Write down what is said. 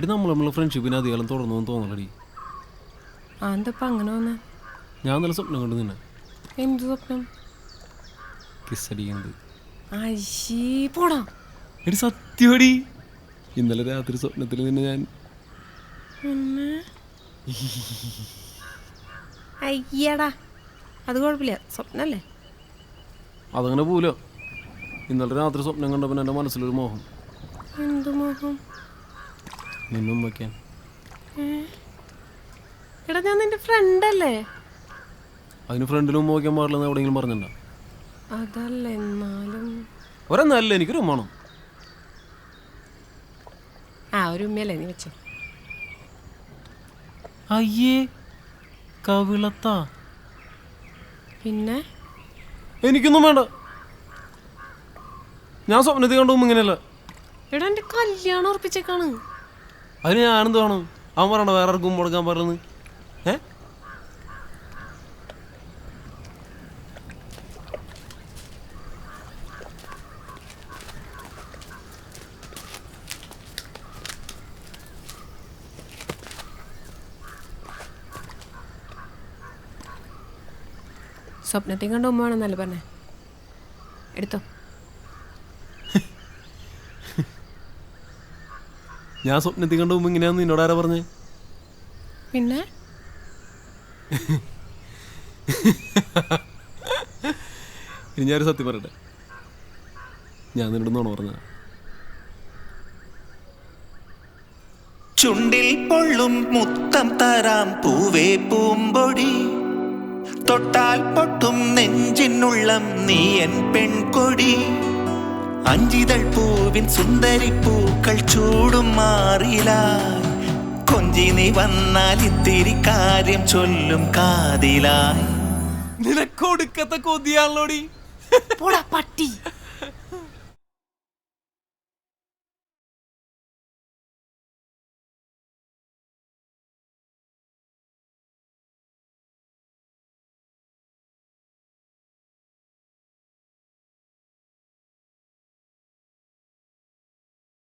എടി നമ്മളെ ഫ്രണ്ട്ഷിപ്പിന് അധികം തുടർന്നു തോന്നലടി. എന്തപ്പ അങ്ങനെ വന്നേ? ഞാൻ നല്ല സ്വപ്നം കണ്ടു നിന്നെ. എന്ത് സ്വപ്നം? കിസ്സടിക്കുന്നത്. പോടാ എടി സത്യടി, ഇന്നലെ രാത്രി സ്വപ്നത്തിൽ നിന്നെ ഞാൻ അയ്യടാ, അത് കുഴപ്പമില്ല, സ്വപ്നല്ലേ. അതങ്ങനെ പോല. ഇന്നലെ രാത്രി സ്വപ്നം കണ്ടപ്പോൾ എൻ്റെ മനസ്സിലൊരു മോഹം. എന്ത് മോഹം? നിന്നും വയ്ക്കാൻ. എടാ, ഞാൻ നിന്റെ ഫ്രണ്ടല്ലേ. അതിന് ഫ്രണ്ടിലും വയ്ക്കാൻ പാടില്ലെന്ന് എവിടെയെങ്കിലും പറഞ്ഞിട്ടുണ്ടോ? അതല്ല, എന്നാലും ഒരെന്നല്ല, എനിക്കൊരു ഉമ്മാണം. ഒരു ഉമ്മയല്ലേ, നീ വെച്ചോ. അയ്യേ കവിളത്താ. പിന്നെ എനിക്കൊന്നും വേണ്ട. ഞാൻ സ്വപ്നത്തിൽ കണ്ടു ഇങ്ങനെയല്ല. എടാ, എൻ്റെ കല്യാണം ഉറപ്പിച്ചേക്കാണ്. അതിന് ഞാനെന്ത് വേണം? അവൻ പറയണ്ട വേറെ ആർക്കും കൊടുക്കാൻ പറയുന്നത്. സ്വപ്നത്തിൽ കണ്ട ഉമ്മയാണെന്നല്ലേ പറഞ്ഞേ? എടുത്തോ. ഞാൻ സ്വപ്നത്തിൽ കണ്ട ഉമ്മ ഇങ്ങനെയാന്ന് നിന്നോട് ആരാ പറഞ്ഞേ? പിന്നെ ഇനി ഞാനൊരു സത്യം പറയട്ടെ. ഞാൻ നിന്നോട് നോണ പറഞ്ഞ. ചുണ്ടിൽ പൊള്ളും മുത്തം തരാം പൂവേ പൂമ്പൊടി, തൊട്ടാൽ പൊട്ടും നെഞ്ചിനുള്ളം നീയൻ പെൺകൊടി, അഞ്ചിതൾ പൂവിൻ സുന്ദരി പൂക്കൾ ചൂടും മാറിലായി, കൊഞ്ചി നീ വന്നാൽ ഇത്തിരി കാര്യം ചൊല്ലും കാതിലായി. നിനക്കൊടുക്കത്തെ കൊതിയാണല്ലോടി. പോടാ പട്ടി.